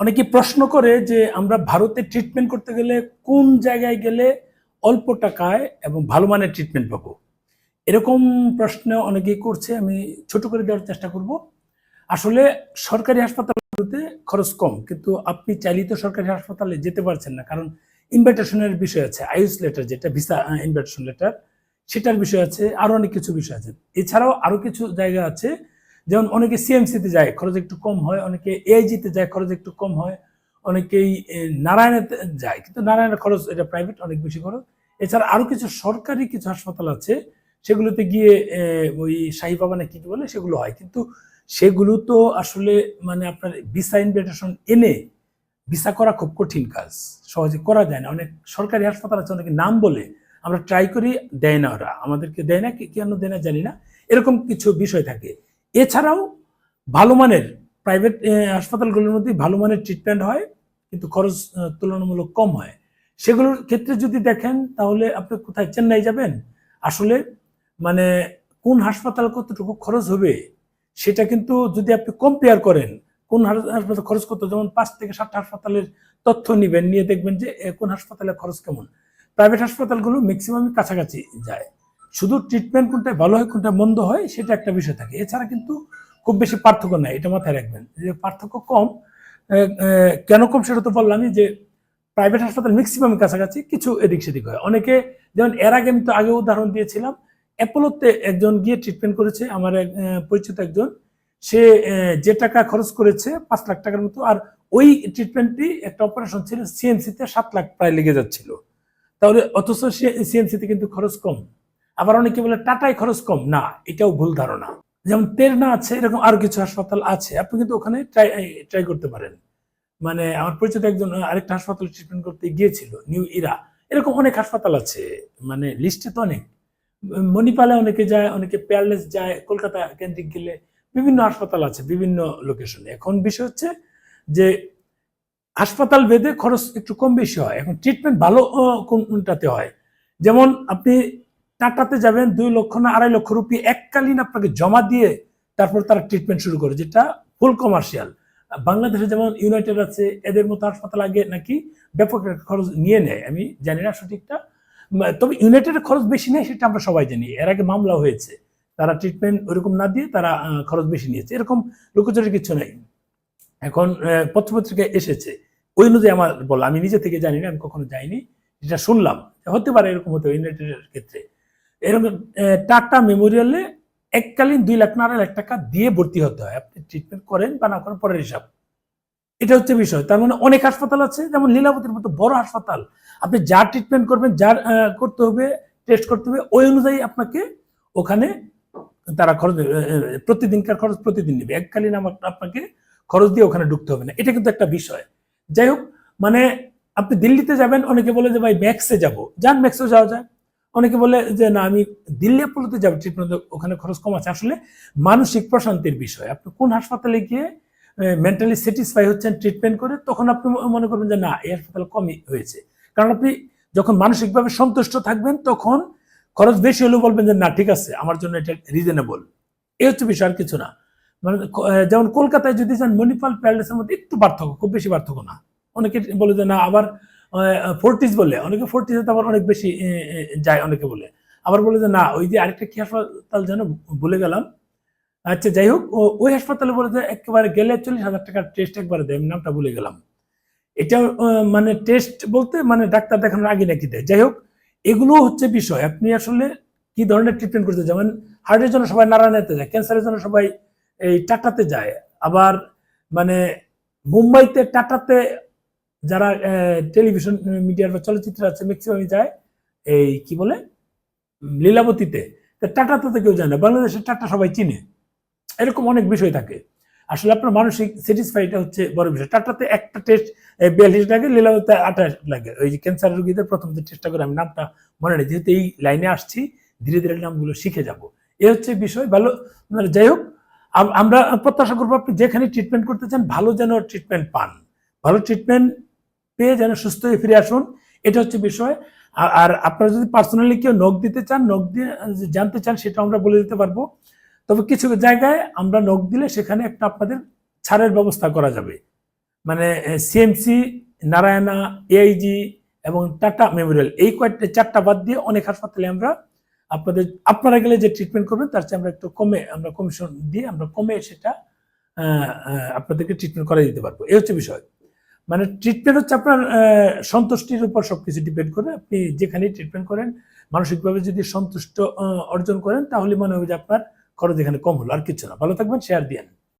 অনেকে প্রশ্ন করে যে আমরা ভারতে ট্রিটমেন্ট করতে গেলে কোন জায়গায় গেলে অল্প টাকায় এবং ভালো মানের ট্রিটমেন্ট পাবো। এরকম প্রশ্ন অনেকেই করছে, আমি ছোট করে দেওয়ার চেষ্টা করব। আসলে সরকারি হাসপাতালগুলোতে খরচ কম, কিন্তু আপনি চাইলেই তো সরকারি হাসপাতালে যেতে পারছেন না, কারণ ইনভাইটেশনের বিষয় আছে, আইএস লেটার যেটা ভিসা ইনভাইটেশন লেটার, সেটার বিষয় আছে, আরো অনেক কিছু বিষয় আছে। এছাড়াও আরো কিছু জায়গা আছে, যেমন অনেকে সিএমসিতে যায়, খরচ একটু কম হয়, অনেকে এআইজিতে যায়, খরচ একটু কম হয়, অনেকেই নারায়ণেতে যায়, কিন্তু নারায়ণের খরচ এটা প্রাইভেট, অনেক বেশি খরচ। এছাড়া আরো কিছু সরকারি কিছু হাসপাতাল আছে, সেগুলোতে গিয়ে ওই শাহী বাগানে কি বলে সেগুলো হয়, কিন্তু সেগুলো তো আসলে মানে আপনার ভিসা ইনভিটেশন এনে ভিসা করা খুব কঠিন কাজ, সহজে করা যায় না। অনেক সরকারি হাসপাতাল আছে, অনেকে নাম বলে আমরা ট্রাই করি, দেয় না, ওরা আমাদেরকে দেয় না, কেন দেয় না জানি না, এরকম কিছু বিষয় থাকে। এছাড়াও ভালো মানের প্রাইভেট হাসপাতালগুলোর মধ্যে ভালো মানের ট্রিটমেন্ট হয়, কিন্তু খরচ তুলনামূলক কম হয়। সেগুলোর ক্ষেত্রে যদি দেখেন, তাহলে আপনি কোথায়, চেন্নাই যাবেন, আসলে মানে কোন হাসপাতাল কতটুকু খরচ হবে সেটা কিন্তু যদি আপনি কম্পেয়ার করেন, কোন হাসপাতাল খরচ কত, যেমন 5 থেকে 7 হাসপাতালের তথ্য নিবেন, নিয়ে দেখবেন যে কোন হাসপাতালের খরচ কেমন। প্রাইভেট হাসপাতালগুলো ম্যাক্সিমামই কাছাকাছি যায়, শুধু ট্রিটমেন্ট কোনটা ভালো হয় কোনটা মন্দ হয় সেটা একটা বিষয় থাকে। এছাড়া কিন্তু খুব বেশি পার্থক্য নাই, এটা মাথায় রাখবেন যে পার্থক্য কম। কেন কম সেটা তো বললামই, যে প্রাইভেট হাসপাতাল ম্যাক্সিমাম কাছাকাছি, কিছু এদিক সেদিক হয়। অনেকে যেমন এর আগে, আমি তো আগে উদাহরণ দিয়েছিলাম, অ্যাপোলোতে একজন গিয়ে ট্রিটমেন্ট করেছে, আমার এক পরিচিত একজন, সে যে টাকা খরচ করেছে 5 লাখ টাকার মতো, আর ওই ট্রিটমেন্টটি একটা অপারেশন ছিল, সিএমসিতে 7 লাখ প্রায় লেগে যাচ্ছিল। তাহলে অথচ সিএমসিতে কিন্তু খরচ কম। আবার অনেকে বলে টাটায় খরচ কম, না, এটাও ভুল ধারণা। যেমন তেরনা আছে, এরকম আরো কিছু হাসপাতাল আছে, আপনি কিন্তু ওখানে ট্রাই করতে পারেন। মানে আমার পরিচিত একজন আরেকটা হাসপাতালে ট্রিটমেন্ট করতে গিয়েছিল, নিউ ইরা, এরকম অনেক হাসপাতাল আছে, মানে লিস্টে তো অনেক। মণিপালে অনেকে যায়, অনেকে পেয়ারলেস যায়, কলকাতা কেন্দ্রিক গেলে বিভিন্ন হাসপাতাল আছে বিভিন্ন লোকেশনে। এখন বিষয় হচ্ছে যে হাসপাতাল ভেদে খরচ একটু কম বেশি হয়। এখন ট্রিটমেন্ট ভালো কোনটাতে হয়, যেমন আপনি টাটাতে যাবেন, 2 লক্ষ না 2.5 লক্ষ রুপি এককালীন আপনাকে জমা দিয়ে তারপর তারা ট্রিটমেন্ট শুরু করে, যেটা ফুল কমার্শিয়াল। বাংলাদেশে যেমন ইউনাইটেড আছে, এদের মতো হাসপাতাল আগে নাকি ব্যাপক খরচ নিয়ে নেয়, আমি জানি না সঠিকটা, তবে ইউনাইটেডের খরচ বেশি নেয় সেটা আমরা সবাই জানি, এর আগে মামলা হয়েছে, তারা ট্রিটমেন্ট ওইরকম না দিয়ে তারা খরচ বেশি নিয়েছে, এরকম লুকোচুরি কিছু নেই। এখন পত্রপত্রিকায় এসেছে, ওই অনুযায়ী আমার বলা, আমি নিজে থেকে জানি না, আমি কখনো যাইনি, যেটা শুনলাম হতে পারে এরকম হতে, ইউনাইটেডের ক্ষেত্রে এরকম টাটা মেমোরিয়ালে এককালীন 2 লাখ না 2.5 লাখ টাকা দিয়ে ভর্তি হতে হয়, আপনি ট্রিটমেন্ট করেন বা না করেন পরের হিসাব। এটা হচ্ছে বিষয়। তার মানে অনেক হাসপাতাল আছে, যেমন লীলাবতীর মতো বড় হাসপাতাল, আপনি যা ট্রিটমেন্ট করবেন, যার করতে হবে, টেস্ট করতে হবে, ওই অনুযায়ী আপনাকে ওখানে তারা খরচ, প্রতিদিনকার খরচ প্রতিদিন নেবে, এককালীন আপনাকে খরচ দিয়ে ওখানে ঢুকতে হবে না, এটা কিন্তু একটা বিষয়। যাই হোক, মানে আপনি দিল্লিতে যাবেন, অনেকে বলে যে ভাই ম্যাক্সে যাব, যান, ম্যাক্সেও যাওয়া যায়। অনেকে বলে যে না, আমি দিল্লি অ্যাপোলোতে যাবো ট্রিটমেন্ট, ওখানে খরচ কম আছে। আসলে মানসিক প্রশান্তির বিষয়, আপনি কোন হাসপাতালে গিয়ে মেন্টালি স্যাটিসফাই হচ্ছেন ট্রিটমেন্ট করে, তখন আপনি মনে করবেন যে না, এই হাসপাতাল কমই হয়েছে। কারণ আপনি যখন মানসিকভাবে সন্তুষ্ট থাকবেন, তখন খরচ বেশি হলেও বলবেন যে না, ঠিক আছে, আমার জন্য এটা রিজনেবল। এই হচ্ছে বিষয়, আর কিছু না। মানে যেমন কলকাতায় যদি যান, মণিপাল প্যালেসের মধ্যে একটু পার্থক্য, খুব বেশি পার্থক্য না। অনেকে বলে যে না, আবার ফোর্টিস বলে, অনেকে ফোর্টিসে আবার অনেক বেশি যায়, অনেকে বলে, আবার বলে যে না, ওই যে আরেকটা কি হাসপাতাল যেন ভুলে গেলাম, আচ্ছা যাই হোক, ওই হাসপাতালে বলে যে একেবারে গেলে 40,000 টাকার টেস্ট একবারে দেয়, নামটা ভুলে গেলাম। এটা মানে টেস্ট বলতে মানে ডাক্তার দেখানোর আগে নাকি দেয়। যাই হোক, এগুলো হচ্ছে বিষয়, আপনি আসলে কি ধরনের ট্রিটমেন্ট করতে, যেমন হার্টের জন্য সবাই নারায়ণাতে যায়, ক্যান্সারের জন্য সবাই এই টাটাতে যায়, আবার মানে মুম্বাইতে টাটাতে যারা টেলিভিশন মিডিয়ার বা চলচ্চিত্র আছে ম্যাক্সিমামই যায় এই কি বলে লীলাবতীতে, টাটাতে তো কেউ যায় না, বাংলাদেশের টাটা সবাই চিনে। এরকম অনেক বিষয় থাকে। আসলে আপনার মানসিক স্যাটিসফাইটা হচ্ছে বড় বিষয়। টাটাতে একটা টেস্ট 42 লাগে, লীলাবতীতে 28 লাগে। ওই যে ক্যান্সার রোগীদের প্রথম যে চেষ্টা করে, আমি নামটা মনে নেই, যেহেতু এই লাইনে আসছি, ধীরে ধীরে নামগুলো শিখে যাব। এ হচ্ছে বিষয়। ভালো, মানে যাই হোক, আমরা প্রত্যাশা করবো আপনি যেখানে ট্রিটমেন্ট করতে চান, ভালো যেন ট্রিটমেন্ট পান, ভালো ট্রিটমেন্ট পেয়ে যেন সুস্থ হয়ে ফিরে আসুন, এটা হচ্ছে বিষয়। আর আপনারা যদি পার্সোনালি কেউ নক দিতে চান, নক দিয়ে জানতে চান, সেটা আমরা বলে দিতে পারবো। তবে কিছু জায়গায় আমরা নক দিলে সেখানে একটা আপনাদের ছাড়ের ব্যবস্থা করা যাবে। মানে সিএমসি, নারায়ণা, এআইজি এবং টাটা মেমোরিয়াল, এই কয়েকটা 4টা বাদ দিয়ে অনেক হাসপাতালে আমরা আপনারা গেলে যে ট্রিটমেন্ট করবেন তার চেয়ে আমরা একটু কমে, আমরা কমিশন দিয়ে আমরা কমে সেটা আপনাদেরকে ট্রিটমেন্ট করা দিতে পারবো। এই হচ্ছে বিষয়। মানে ট্রিটমেন্ট হচ্ছে আপনার সন্তুষ্টির উপর সবকিছু ডিপেন্ড করে। আপনি যেখানেই ট্রিটমেন্ট করেন, মানসিকভাবে যদি সন্তুষ্ট অর্জন করেন, তাহলে মনে হবে যে আপনার খরচ এখানে কম হলো, আর কিছু না। ভালো থাকবেন, শেয়ার দিয়েন।